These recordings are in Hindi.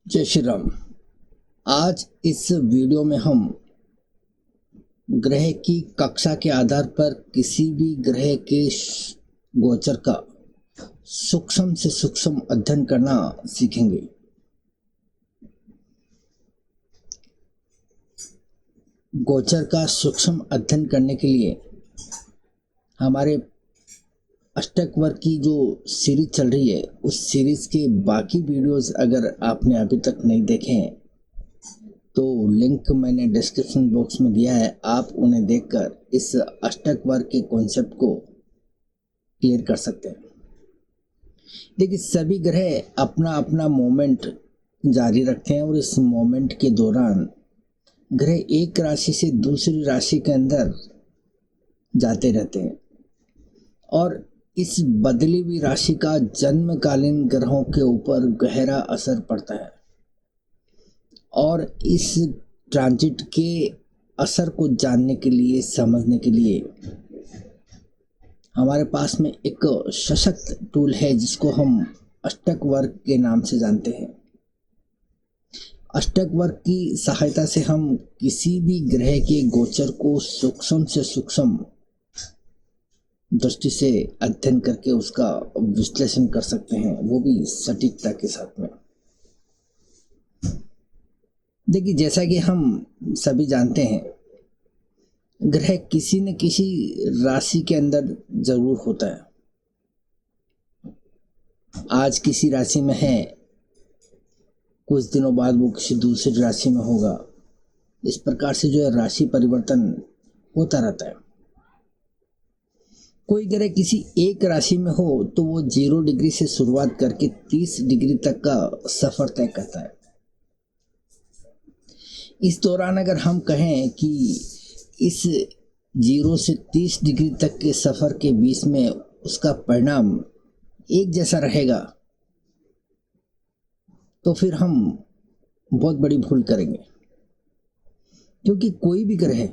जय श्री राम। आज इस वीडियो में हम ग्रह की कक्षा के आधार पर किसी भी ग्रह के गोचर का सूक्ष्म से सूक्ष्म अध्ययन करना सीखेंगे। गोचर का सूक्ष्म अध्ययन करने के लिए हमारे अष्टक वर्ग की जो सीरीज चल रही है, उस सीरीज के बाकी वीडियोस अगर आपने अभी तक नहीं देखे हैं तो लिंक मैंने डिस्क्रिप्शन बॉक्स में दिया है। आप उन्हें देखकर इस अष्टक वर्ग के कॉन्सेप्ट को क्लियर कर सकते हैं। देखिए, सभी ग्रह अपना अपना मोमेंट जारी रखते हैं और इस मोमेंट के दौरान ग्रह एक राशि से दूसरी राशि के अंदर जाते रहते हैं और इस बदली हुई राशि का जन्मकालीन ग्रहों के ऊपर गहरा असर पड़ता है और इस ट्रांजिट के असर को जानने के लिए, समझने के लिए हमारे पास में एक सशक्त टूल है जिसको हम अष्टक वर्ग के नाम से जानते हैं। अष्टक वर्ग की सहायता से हम किसी भी ग्रह के गोचर को सूक्ष्म से सूक्ष्म दृष्टि से अध्ययन करके उसका विश्लेषण कर सकते हैं, वो भी सटीकता के साथ में। देखिए, जैसा कि हम सभी जानते हैं, ग्रह किसी न किसी राशि के अंदर जरूर होता है। आज किसी राशि में है, कुछ दिनों बाद वो किसी दूसरी राशि में होगा। इस प्रकार से जो है राशि परिवर्तन होता रहता है। कोई ग्रह किसी एक राशि में हो तो वो 0 डिग्री से शुरुआत करके 30 डिग्री तक का सफर तय करता है। इस दौरान अगर हम कहें कि इस 0 से 30 डिग्री तक के सफर के बीच में उसका परिणाम एक जैसा रहेगा तो फिर हम बहुत बड़ी भूल करेंगे, क्योंकि कोई भी ग्रह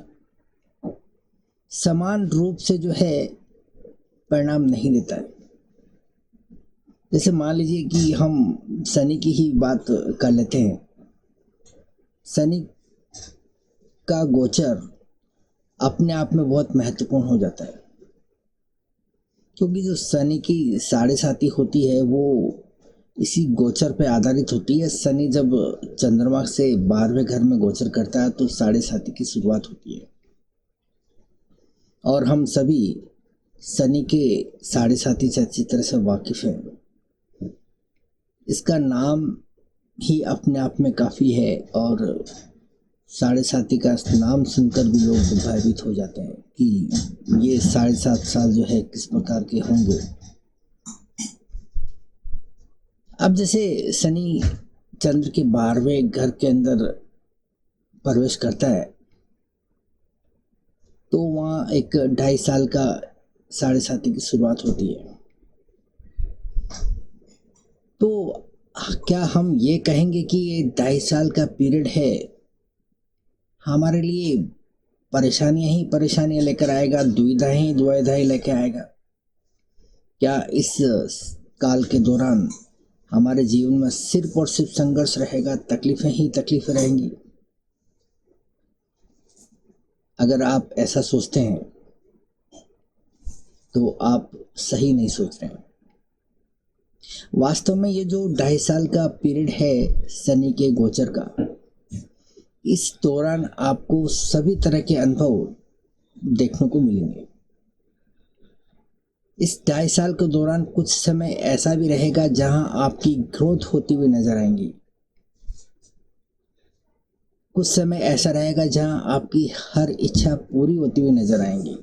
समान रूप से जो है परिणाम नहीं देता है। जैसे मान लीजिए कि हम शनि की ही बात कर लेते हैं। शनि का गोचर अपने आप में बहुत महत्वपूर्ण हो जाता है, क्योंकि जो शनि की साढ़े साती होती है वो इसी गोचर पे आधारित होती है। शनि जब चंद्रमा से 12वें घर में गोचर करता है तो साढ़े साती की शुरुआत होती है और हम सभी शनि के साढ़े साती से अच्छी तरह से वाकिफ हैं। इसका नाम ही अपने आप में काफ़ी है और साढ़े साती का नाम सुनकर भी लोग भयभीत हो जाते हैं कि ये 7.5 साल जो है किस प्रकार के होंगे। अब जैसे शनि चंद्र के 12वें घर के अंदर प्रवेश करता है तो वहाँ एक 2.5 साल का साढ़े साती की शुरुआत होती है। तो क्या हम ये कहेंगे कि ये 2.5 साल का पीरियड है हमारे लिए परेशानियां ही परेशानियां लेकर आएगा, दुविधाएं ही दुविधाएं लेकर आएगा? क्या इस काल के दौरान हमारे जीवन में सिर्फ और सिर्फ संघर्ष रहेगा, तकलीफें ही तकलीफें रहेंगी? अगर आप ऐसा सोचते हैं तो आप सही नहीं सोच रहे हैं। वास्तव में ये जो 2.5 साल का पीरियड है शनि के गोचर का, इस दौरान आपको सभी तरह के अनुभव देखने को मिलेंगे। इस 2.5 साल के दौरान कुछ समय ऐसा भी रहेगा जहां आपकी ग्रोथ होती हुई नजर आएंगी। कुछ समय ऐसा रहेगा जहां आपकी हर इच्छा पूरी होती हुई नजर आएंगी।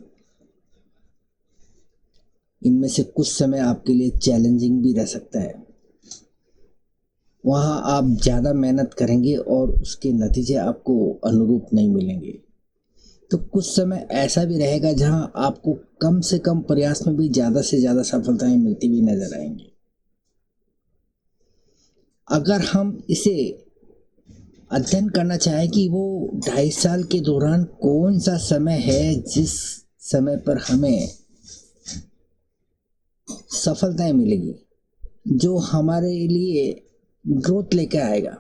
इनमें से कुछ समय आपके लिए चैलेंजिंग भी रह सकता है। वहाँ आप ज़्यादा मेहनत करेंगे और उसके नतीजे आपको अनुरूप नहीं मिलेंगे। तो कुछ समय ऐसा भी रहेगा जहाँ आपको कम से कम प्रयास में भी ज़्यादा से ज़्यादा सफलताएं मिलती हुई नजर आएंगी। अगर हम इसे अध्ययन करना चाहें कि वो 2.5 साल के दौरान कौन सा समय है जिस समय पर हमें सफलताएं मिलेगी, जो हमारे लिए ग्रोथ लेकर आएगा,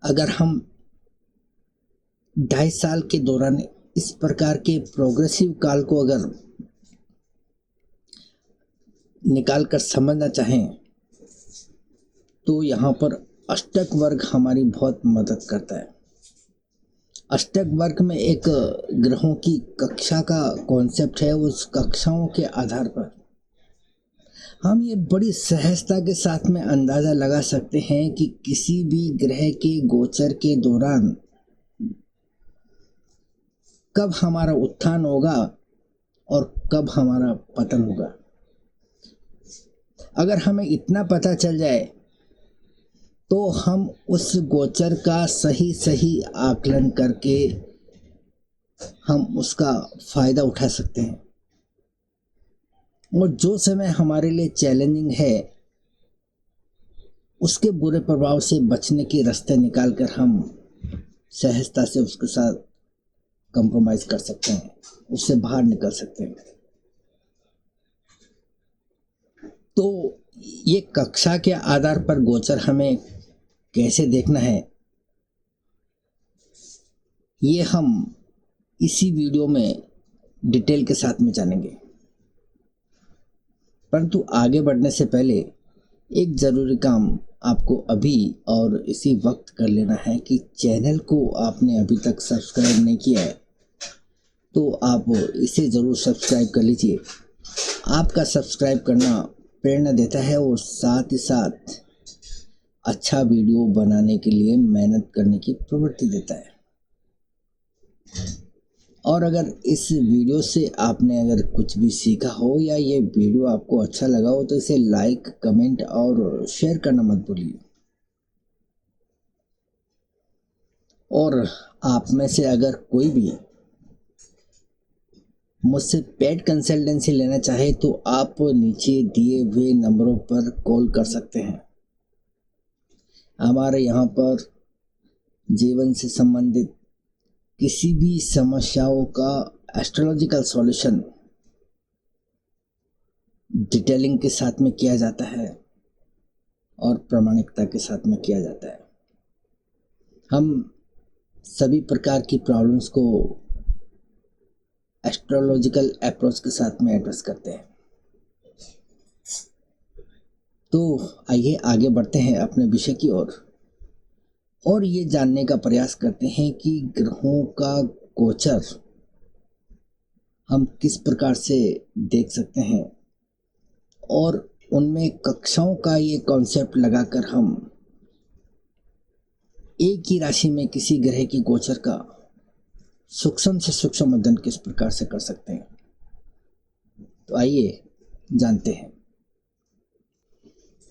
अगर हम 2.5 साल के दौरान इस प्रकार के प्रोग्रेसिव काल को अगर निकाल कर समझना चाहें तो यहाँ पर अष्टक वर्ग हमारी बहुत मदद करता है। अष्टक वर्ग में एक ग्रहों की कक्षा का कॉन्सेप्ट है। उस कक्षाओं के आधार पर हम ये बड़ी सहजता के साथ में अंदाज़ा लगा सकते हैं कि किसी भी ग्रह के गोचर के दौरान कब हमारा उत्थान होगा और कब हमारा पतन होगा। अगर हमें इतना पता चल जाए तो हम उस गोचर का सही सही आकलन करके हम उसका फ़ायदा उठा सकते हैं। और जो समय हमारे लिए चैलेंजिंग है उसके बुरे प्रभाव से बचने के रास्ते निकाल कर हम सहजता से उसके साथ कंप्रोमाइज़ कर सकते हैं, उससे बाहर निकल सकते हैं। तो ये कक्षा के आधार पर गोचर हमें कैसे देखना है ये हम इसी वीडियो में डिटेल के साथ में जानेंगे। परंतु आगे बढ़ने से पहले एक ज़रूरी काम आपको अभी और इसी वक्त कर लेना है कि चैनल को आपने अभी तक सब्सक्राइब नहीं किया है तो आप इसे ज़रूर सब्सक्राइब कर लीजिए। आपका सब्सक्राइब करना प्रेरणा देता है और साथ ही साथ अच्छा वीडियो बनाने के लिए मेहनत करने की प्रवृत्ति देता है। और अगर इस वीडियो से आपने अगर कुछ भी सीखा हो या ये वीडियो आपको अच्छा लगा हो तो इसे लाइक, कमेंट और शेयर करना मत भूलिए। और आप में से अगर कोई भी मुझसे पेड कंसल्टेंसी लेना चाहे तो आप नीचे दिए हुए नंबरों पर कॉल कर सकते हैं। हमारे यहाँ पर जीवन से संबंधित किसी भी समस्याओं का एस्ट्रोलॉजिकल सॉल्यूशन डिटेलिंग के साथ में किया जाता है और प्रामाणिकता के साथ में किया जाता है। हम सभी प्रकार की प्रॉब्लम्स को एस्ट्रोलॉजिकल अप्रोच के साथ में एड्रेस करते हैं। तो आइए आगे बढ़ते हैं अपने विषय की ओर और ये जानने का प्रयास करते हैं कि ग्रहों का गोचर हम किस प्रकार से देख सकते हैं और उनमें कक्षाओं का ये कॉन्सेप्ट लगाकर हम एक ही राशि में किसी ग्रह की गोचर का सूक्ष्म से सूक्ष्म अध्ययन किस प्रकार से कर सकते हैं। तो आइए जानते हैं।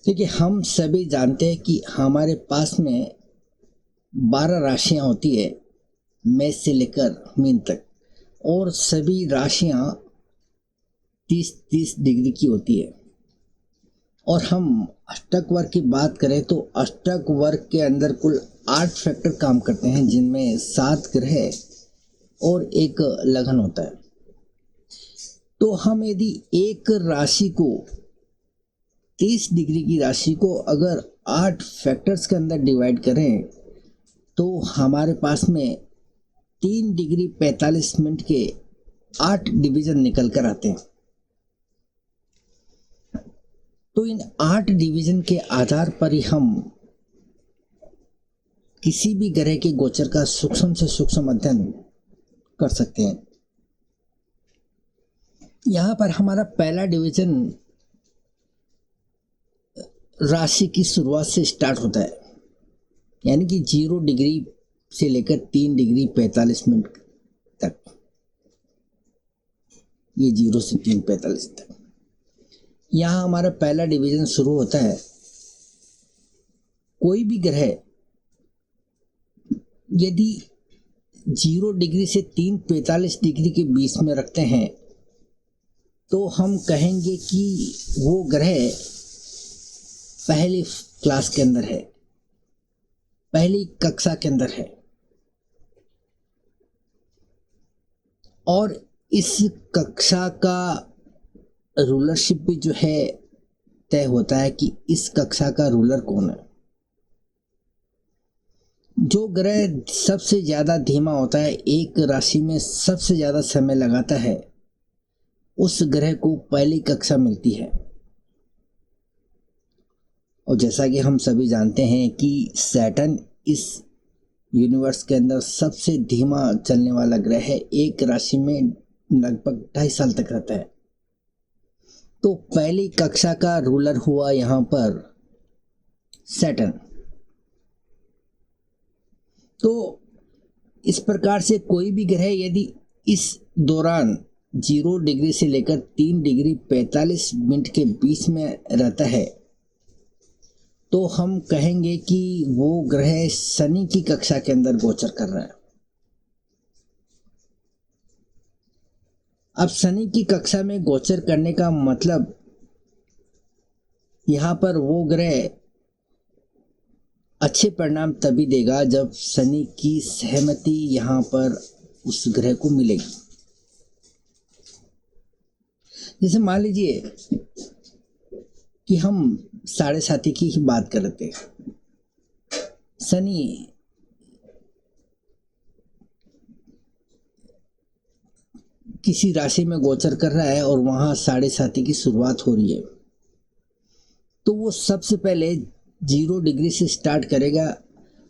देखिए, हम सभी जानते हैं कि हमारे पास में 12 राशियां होती है, मेष से लेकर मीन तक, और सभी राशियां 30-30 डिग्री की होती है। और हम अष्टक वर्ग की बात करें तो अष्टक वर्ग के अंदर कुल 8 फैक्टर काम करते हैं, जिनमें 7 ग्रह और 1 लगन होता है। तो हम यदि एक राशि को 30 डिग्री की राशि को अगर 8 फैक्टर्स के अंदर डिवाइड करें तो हमारे पास में 3 डिग्री 45 मिनट के 8 डिवीजन निकल कर आते हैं। तो इन 8 डिवीजन के आधार पर ही हम किसी भी ग्रह के गोचर का सूक्ष्म से सूक्ष्म अध्ययन कर सकते हैं। यहाँ पर हमारा पहला डिवीजन राशि की शुरुआत से स्टार्ट होता है, यानी कि 0 डिग्री से लेकर 3 डिग्री 45 मिनट तक। ये 0 से 3:45 तक यहाँ हमारा पहला डिवीजन शुरू होता है। कोई भी ग्रह यदि 0 डिग्री से 3:45 डिग्री के बीच में रखते हैं तो हम कहेंगे कि वो ग्रह पहली क्लास के अंदर है, पहली कक्षा के अंदर है। और इस कक्षा का रूलरशिप भी जो है तय होता है कि इस कक्षा का रूलर कौन है। जो ग्रह सबसे ज़्यादा धीमा होता है, एक राशि में सबसे ज़्यादा समय लगाता है, उस ग्रह को पहली कक्षा मिलती है। और जैसा कि हम सभी जानते हैं कि सैटर्न इस यूनिवर्स के अंदर सबसे धीमा चलने वाला ग्रह है, एक राशि में लगभग 2.5 साल तक रहता है। तो पहली कक्षा का रूलर हुआ यहाँ पर सैटर्न। तो इस प्रकार से कोई भी ग्रह यदि इस दौरान 0 डिग्री से लेकर 3 डिग्री 45 मिनट के बीच में रहता है, तो हम कहेंगे कि वो ग्रह शनि की कक्षा के अंदर गोचर कर रहा है। अब शनि की कक्षा में गोचर करने का मतलब यहाँ पर वो ग्रह अच्छे परिणाम तभी देगा जब शनि की सहमति यहाँ पर उस ग्रह को मिलेगी। जैसे मान लीजिए कि हम 7.5 की ही बात कर रहे थे। शनि किसी राशि में गोचर कर रहा है और वहाँ 7.5 की शुरुआत हो रही है, तो वो सबसे पहले 0 डिग्री से स्टार्ट करेगा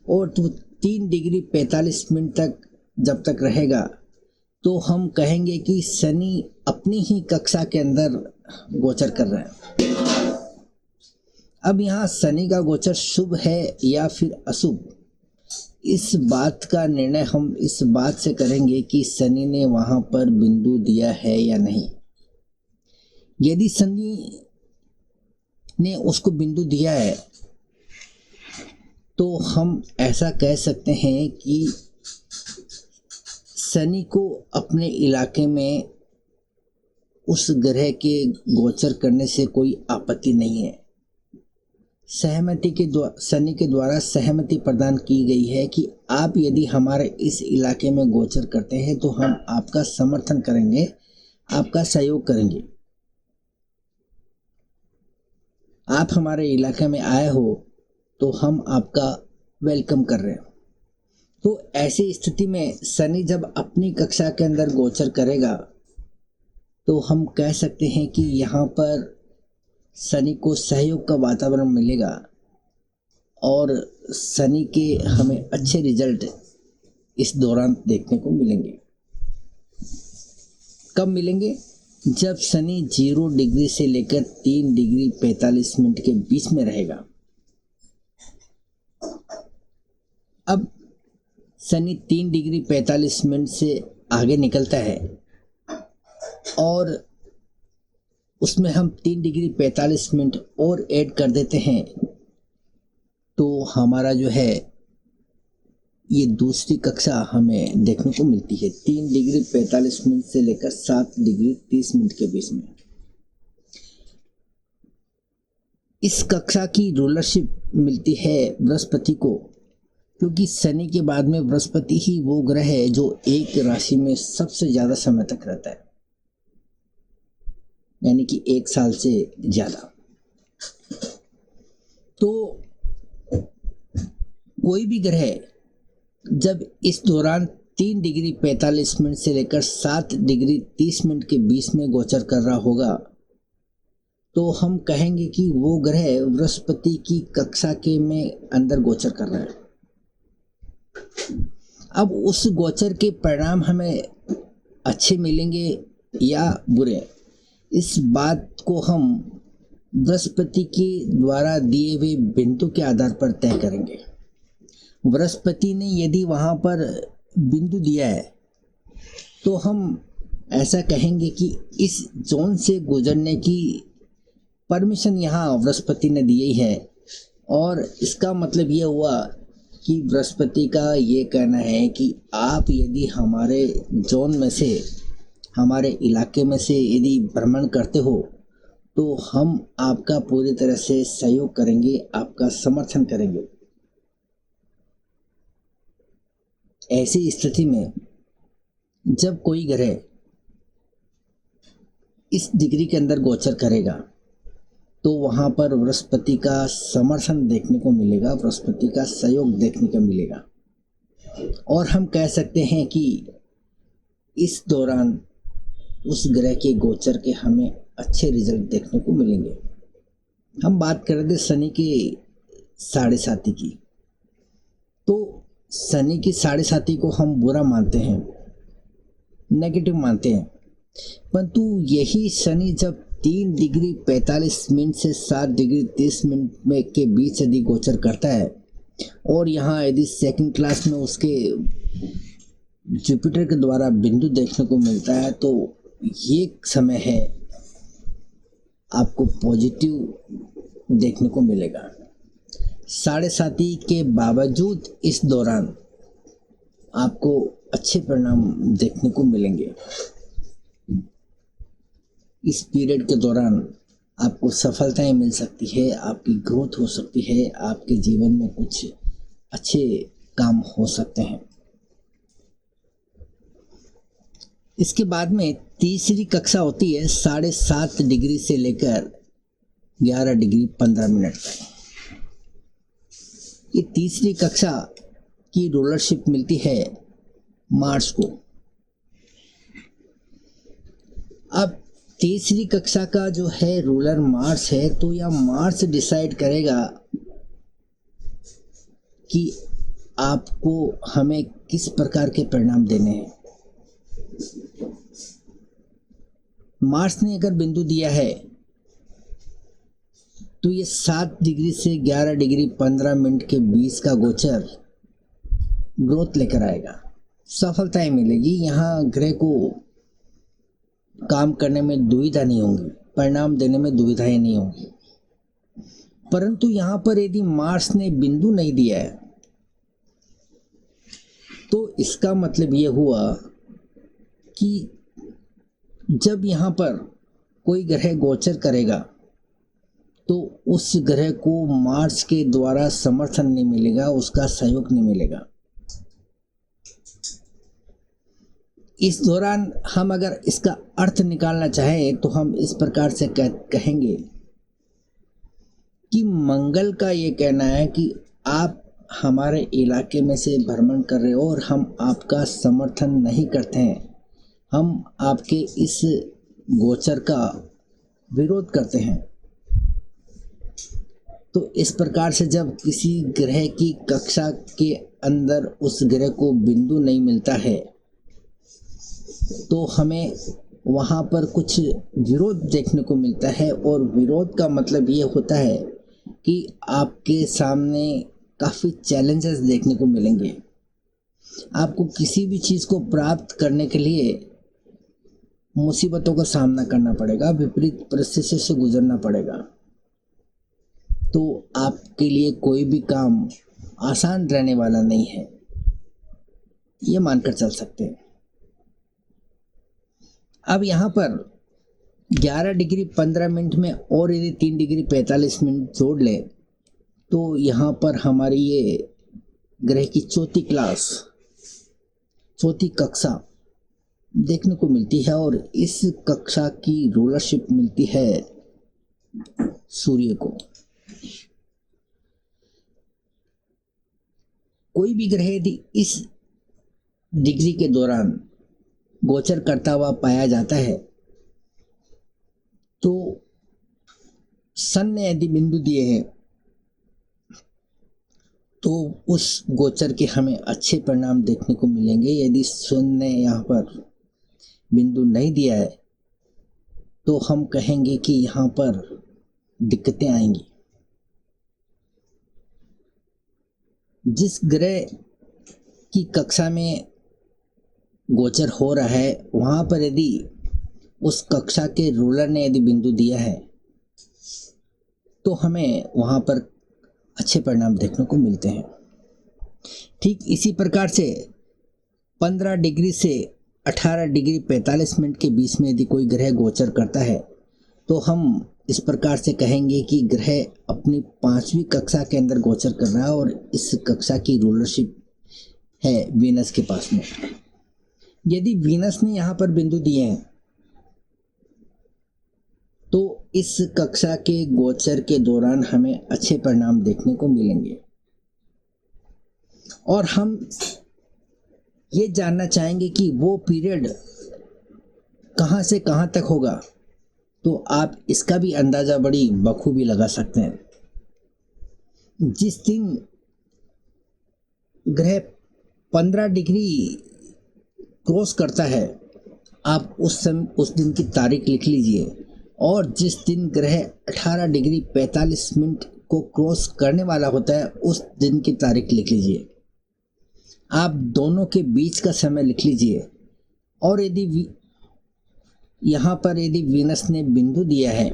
और तो 3 डिग्री 45 मिनट तक जब तक रहेगा, तो हम कहेंगे कि शनि अपनी ही कक्षा के अंदर गोचर कर रहा है। अब यहाँ शनि का गोचर शुभ है या फिर अशुभ, इस बात का निर्णय हम इस बात से करेंगे कि शनि ने वहाँ पर बिंदु दिया है या नहीं। यदि शनि ने उसको बिंदु दिया है तो हम ऐसा कह सकते हैं कि शनि को अपने इलाके में उस ग्रह के गोचर करने से कोई आपत्ति नहीं है। शनि के द्वारा सहमति प्रदान की गई है कि आप यदि हमारे इस इलाके में गोचर करते हैं तो हम आपका समर्थन करेंगे, आपका सहयोग करेंगे। आप हमारे इलाके में आए हो तो हम आपका वेलकम कर रहे हैं। तो ऐसी स्थिति में शनि जब अपनी कक्षा के अंदर गोचर करेगा तो हम कह सकते हैं कि यहाँ पर शनि को सहयोग का वातावरण मिलेगा और शनि के हमें अच्छे रिजल्ट इस दौरान देखने को मिलेंगे। कब मिलेंगे? जब शनि 0 डिग्री से लेकर 3 डिग्री 45 मिनट के बीच में रहेगा। अब शनि 3 डिग्री 45 मिनट से आगे निकलता है और उसमें हम 3 डिग्री 45 मिनट और ऐड कर देते हैं, तो हमारा जो है ये दूसरी कक्षा हमें देखने को मिलती है 3 डिग्री 45 मिनट से लेकर 7 डिग्री 30 मिनट के बीच में। इस कक्षा की रूलरशिप मिलती है बृहस्पति को, क्योंकि शनि के बाद में बृहस्पति ही वो ग्रह है जो एक राशि में सबसे ज़्यादा समय तक रहता है, यानी कि 1 साल से ज़्यादा। तो कोई भी ग्रह जब इस दौरान 3 डिग्री 45 मिनट से लेकर 7 डिग्री 30 मिनट के बीच में गोचर कर रहा होगा, तो हम कहेंगे कि वो ग्रह बृहस्पति की कक्षा के में अंदर गोचर कर रहा है। अब उस गोचर के परिणाम हमें अच्छे मिलेंगे या बुरे, इस बात को हम बृहस्पति के द्वारा दिए हुए बिंदु के आधार पर तय करेंगे। बृहस्पति ने यदि वहाँ पर बिंदु दिया है तो हम ऐसा कहेंगे कि इस जोन से गुजरने की परमिशन यहाँ बृहस्पति ने दी है, और इसका मतलब ये हुआ कि बृहस्पति का ये कहना है कि आप यदि हमारे जोन में से, हमारे इलाके में से यदि भ्रमण करते हो तो हम आपका पूरी तरह से सहयोग करेंगे, आपका समर्थन करेंगे। ऐसी स्थिति में जब कोई ग्रह इस डिग्री के अंदर गोचर करेगा तो वहाँ पर बृहस्पति का समर्थन देखने को मिलेगा, बृहस्पति का सहयोग देखने को मिलेगा। और हम कह सकते हैं कि इस दौरान उस ग्रह के गोचर के हमें अच्छे रिजल्ट देखने को मिलेंगे। हम बात कर रहे थे शनि के साढ़े साथी की। तो शनि की साढ़े साथी को हम बुरा मानते हैं, नेगेटिव मानते हैं, परंतु यही शनि जब 3 डिग्री 45 मिनट से 7 डिग्री 30 मिनट में के बीच यदि गोचर करता है और यहाँ यदि सेकंड क्लास में उसके जुपिटर के द्वारा बिंदु देखने को मिलता है, तो ये समय है आपको पॉजिटिव देखने को मिलेगा। साढ़े साथी के बावजूद इस दौरान आपको अच्छे परिणाम देखने को मिलेंगे। इस पीरियड के दौरान आपको सफलताएं मिल सकती है, आपकी ग्रोथ हो सकती है, आपके जीवन में कुछ अच्छे काम हो सकते हैं। इसके बाद में तीसरी कक्षा होती है 7.5 डिग्री से लेकर 11 डिग्री 15 मिनट तक। ये तीसरी कक्षा की रूलरशिप मिलती है मार्स को। अब तीसरी कक्षा का जो है रूलर मार्स है, तो यह मार्स डिसाइड करेगा कि आपको हमें किस प्रकार के परिणाम देने हैं। मार्स ने अगर बिंदु दिया है तो ये 7 डिग्री से 11 डिग्री 15 मिनट के बीच का गोचर ग्रोथ लेकर आएगा, सफलताएं मिलेगी। यहाँ ग्रह को काम करने में दुविधा नहीं होगी, परिणाम देने में दुविधाएं नहीं होंगी। परंतु यहाँ पर यदि मार्स ने बिंदु नहीं दिया है तो इसका मतलब ये हुआ कि जब यहाँ पर कोई ग्रह गोचर करेगा तो उस ग्रह को मार्स के द्वारा समर्थन नहीं मिलेगा, उसका सहयोग नहीं मिलेगा। इस दौरान हम अगर इसका अर्थ निकालना चाहें तो हम इस प्रकार से कहेंगे कि मंगल का ये कहना है कि आप हमारे इलाके में से भ्रमण कर रहे हो और हम आपका समर्थन नहीं करते हैं, हम आपके इस गोचर का विरोध करते हैं। तो इस प्रकार से जब किसी ग्रह की कक्षा के अंदर उस ग्रह को बिंदु नहीं मिलता है तो हमें वहाँ पर कुछ विरोध देखने को मिलता है। और विरोध का मतलब ये होता है कि आपके सामने काफ़ी चैलेंजेस देखने को मिलेंगे। आपको किसी भी चीज़ को प्राप्त करने के लिए मुसीबतों का सामना करना पड़ेगा, विपरीत परिस्थितियों से गुजरना पड़ेगा। तो आपके लिए कोई भी काम आसान रहने वाला नहीं है, ये मानकर चल सकते हैं। अब यहाँ पर 11 डिग्री 15 मिनट में और यदि 3 डिग्री 45 मिनट जोड़ लें तो यहाँ पर हमारी ये ग्रह की चौथी कक्षा देखने को मिलती है और इस कक्षा की रूलरशिप मिलती है सूर्य को। कोई भी ग्रह यदि इस डिग्री के दौरान गोचर करता हुआ पाया जाता है तो सन ने यदि बिंदु दिए हैं तो उस गोचर के हमें अच्छे परिणाम देखने को मिलेंगे। यदि सन ने यहाँ पर बिंदु नहीं दिया है तो हम कहेंगे कि यहाँ पर दिक्कतें आएंगी। जिस ग्रह की कक्षा में गोचर हो रहा है वहाँ पर यदि उस कक्षा के रूलर ने यदि बिंदु दिया है तो हमें वहाँ पर अच्छे परिणाम देखने को मिलते हैं। ठीक इसी प्रकार से 15 डिग्री से 18 डिग्री 45 मिनट के बीच में यदि कोई ग्रह गोचर करता है तो हम इस प्रकार से कहेंगे कि ग्रह अपनी 5वीं कक्षा के अंदर गोचर कर रहा है और इस कक्षा की रूलरशिप है वीनस के पास में। यदि वीनस ने यहाँ पर बिंदु दिए हैं तो इस कक्षा के गोचर के दौरान हमें अच्छे परिणाम देखने को मिलेंगे। और हम ये जानना चाहेंगे कि वो पीरियड कहाँ से कहाँ तक होगा, तो आप इसका भी अंदाज़ा बड़ी बखूबी लगा सकते हैं। जिस दिन ग्रह 15 डिग्री क्रॉस करता है, आप उस दिन की तारीख लिख लीजिए, और जिस दिन ग्रह 18 डिग्री 45 मिनट को क्रॉस करने वाला होता है, उस दिन की तारीख लिख लीजिए। आप दोनों के बीच का समय लिख लीजिए, और यहाँ पर यदि वीनस ने बिंदु दिया है,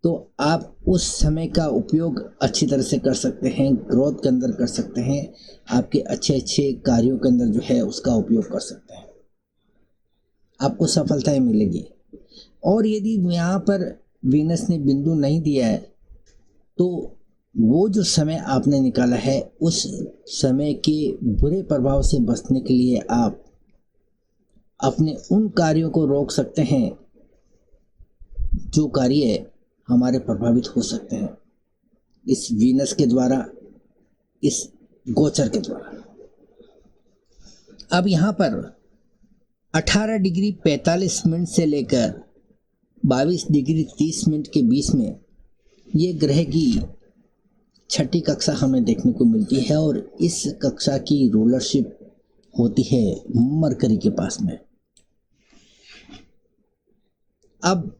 तो आप उस समय का उपयोग अच्छी तरह से कर सकते हैं, ग्रोथ के अंदर कर सकते हैं, आपके अच्छे अच्छे कार्यों के अंदर जो है उसका उपयोग कर सकते हैं, आपको सफलताएं मिलेगी। और यदि यहाँ पर वीनस ने बिंदु नहीं दिया है, तो वो जो समय आपने निकाला है, उस समय के बुरे प्रभाव से बचने के लिए आप अपने उन कार्यों को रोक सकते हैं जो कार्य हमारे प्रभावित हो सकते हैं इस वीनस के द्वारा, इस गोचर के द्वारा। अब यहाँ पर 18 डिग्री 45 मिनट से लेकर 22 डिग्री 30 मिनट के बीच में ये ग्रह की छठी कक्षा हमें देखने को मिलती है, और इस कक्षा की रूलरशिप होती है मरकरी के पास में। अब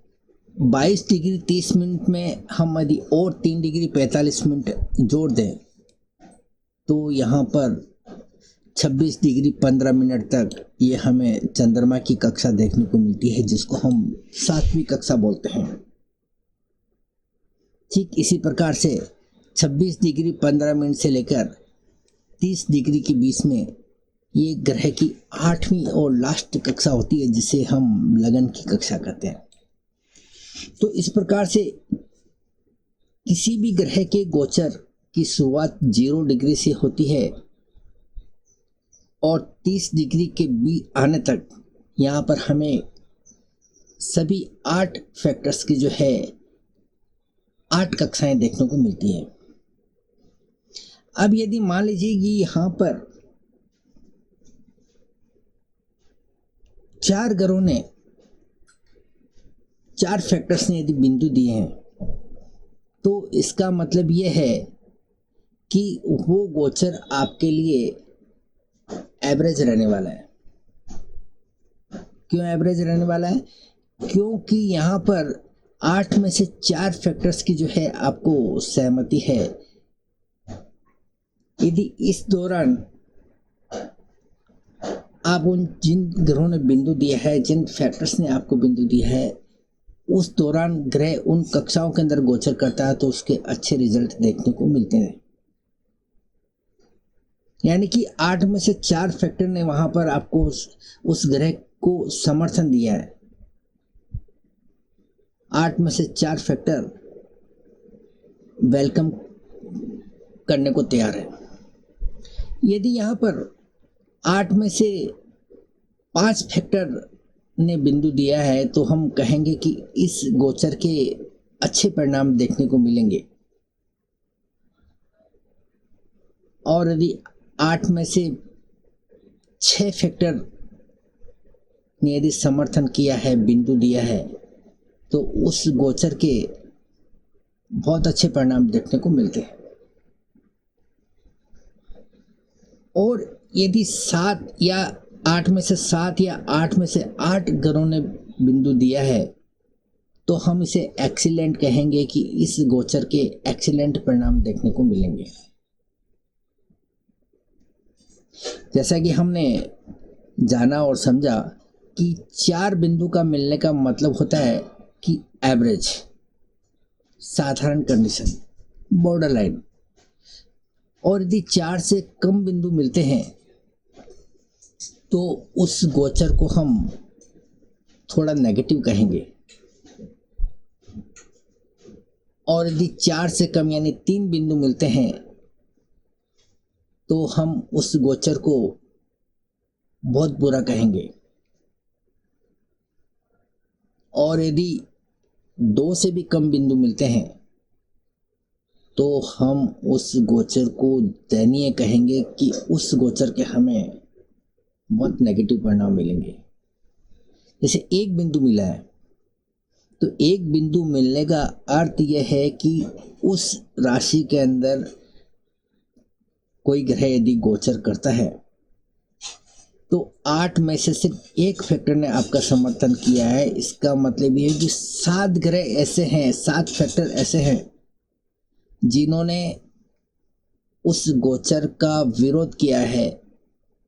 22 डिग्री 30 मिनट में हम यदि और 3 डिग्री 45 मिनट जोड़ दें, तो यहाँ पर 26 डिग्री 15 मिनट तक ये हमें चंद्रमा की कक्षा देखने को मिलती है, जिसको हम 7वीं कक्षा बोलते हैं। ठीक इसी प्रकार से 26 डिग्री 15 मिनट से लेकर 30 डिग्री के बीच में ये ग्रह की 8वीं और लास्ट कक्षा होती है, जिसे हम लगन की कक्षा कहते हैं। तो इस प्रकार से किसी भी ग्रह के गोचर की शुरुआत 0 डिग्री से होती है, और 30 डिग्री के बीच आने तक यहाँ पर हमें सभी 8 फैक्टर्स की जो है 8 कक्षाएं देखने को मिलती हैं। अब यदि मान लीजिए कि यहाँ पर 4 ग्रहों ने 4 फैक्टर्स ने यदि बिंदु दिए हैं, तो इसका मतलब ये है कि वो गोचर आपके लिए एवरेज रहने वाला है। क्यों एवरेज रहने वाला है? क्योंकि यहाँ पर 8 में से 4 फैक्टर्स की जो है आपको सहमति है। यदि इस दौरान आप जिन ग्रहों ने बिंदु दिया है, जिन फैक्टर्स ने आपको बिंदु दिया है, उस दौरान ग्रह उन कक्षाओं के अंदर गोचर करता है, तो उसके अच्छे रिजल्ट देखने को मिलते हैं। यानी कि 8 में से 4 फैक्टर ने वहां पर आपको उस ग्रह को समर्थन दिया है। 8 में से 4 फैक्टर वेलकम करने को तैयार है। यदि यहाँ पर 8 में से 5 फैक्टर ने बिंदु दिया है, तो हम कहेंगे कि इस गोचर के अच्छे परिणाम देखने को मिलेंगे। और यदि 8 में से 6 फैक्टर ने यदि समर्थन किया है, बिंदु दिया है, तो उस गोचर के बहुत अच्छे परिणाम देखने को मिलते हैं। और यदि 7 या 8 में से 7 या 8 में से 8 ग्रहों ने बिंदु दिया है, तो हम इसे एक्सीलेंट कहेंगे कि इस गोचर के एक्सीलेंट परिणाम देखने को मिलेंगे। जैसा कि हमने जाना और समझा कि 4 बिंदु का मिलने का मतलब होता है कि एवरेज, साधारण कंडीशन, बॉर्डर लाइन। और यदि 4 से कम बिंदु मिलते हैं, तो उस गोचर को हम थोड़ा नेगेटिव कहेंगे। और यदि 4 से कम यानी 3 बिंदु मिलते हैं, तो हम उस गोचर को बहुत बुरा कहेंगे। और यदि 2 से भी कम बिंदु मिलते हैं, तो हम उस गोचर को दयनीय कहेंगे कि उस गोचर के हमें बहुत नेगेटिव परिणाम मिलेंगे। जैसे एक बिंदु मिला है, तो एक बिंदु मिलने का अर्थ यह है कि उस राशि के अंदर कोई ग्रह यदि गोचर करता है तो 8 में से सिर्फ एक फैक्टर ने आपका समर्थन किया है। इसका मतलब ये है कि 7 ग्रह ऐसे हैं, 7 फैक्टर ऐसे हैं जिन्होंने उस गोचर का विरोध किया है,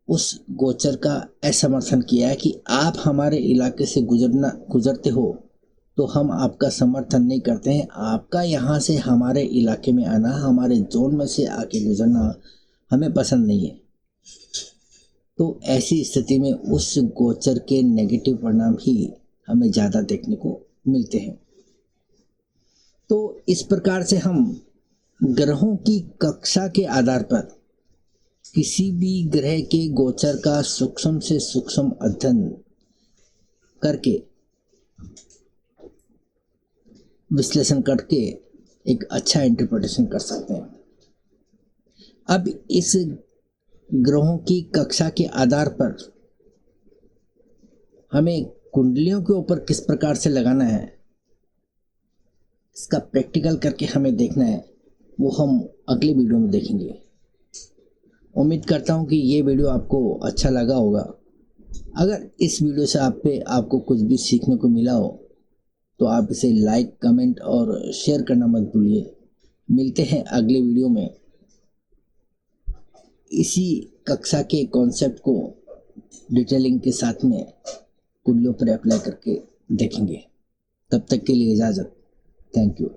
उस गोचर का असमर्थन किया है कि आप हमारे इलाके से गुजरते हो तो हम आपका समर्थन नहीं करते हैं। आपका यहाँ से हमारे इलाके में आना, हमारे जोन में से आके गुजरना हमें पसंद नहीं है। तो ऐसी स्थिति में उस गोचर के नेगेटिव परिणाम ही हमें ज़्यादा देखने को मिलते हैं। तो इस प्रकार से हम ग्रहों की कक्षा के आधार पर किसी भी ग्रह के गोचर का सूक्ष्म से सूक्ष्म अध्ययन करके, विश्लेषण करके एक अच्छा इंटरप्रिटेशन कर सकते हैं। अब इस ग्रहों की कक्षा के आधार पर हमें कुंडलियों के ऊपर किस प्रकार से लगाना है, इसका प्रैक्टिकल करके हमें देखना है, वो हम अगले वीडियो में देखेंगे। उम्मीद करता हूँ कि ये वीडियो आपको अच्छा लगा होगा। अगर इस वीडियो से आपको कुछ भी सीखने को मिला हो तो आप इसे लाइक, कमेंट और शेयर करना मत भूलिए। मिलते हैं अगले वीडियो में इसी कक्षा के कॉन्सेप्ट को डिटेलिंग के साथ में कुंडलियों पर अप्लाई करके देखेंगे। तब तक के लिए इजाज़त। Thank you.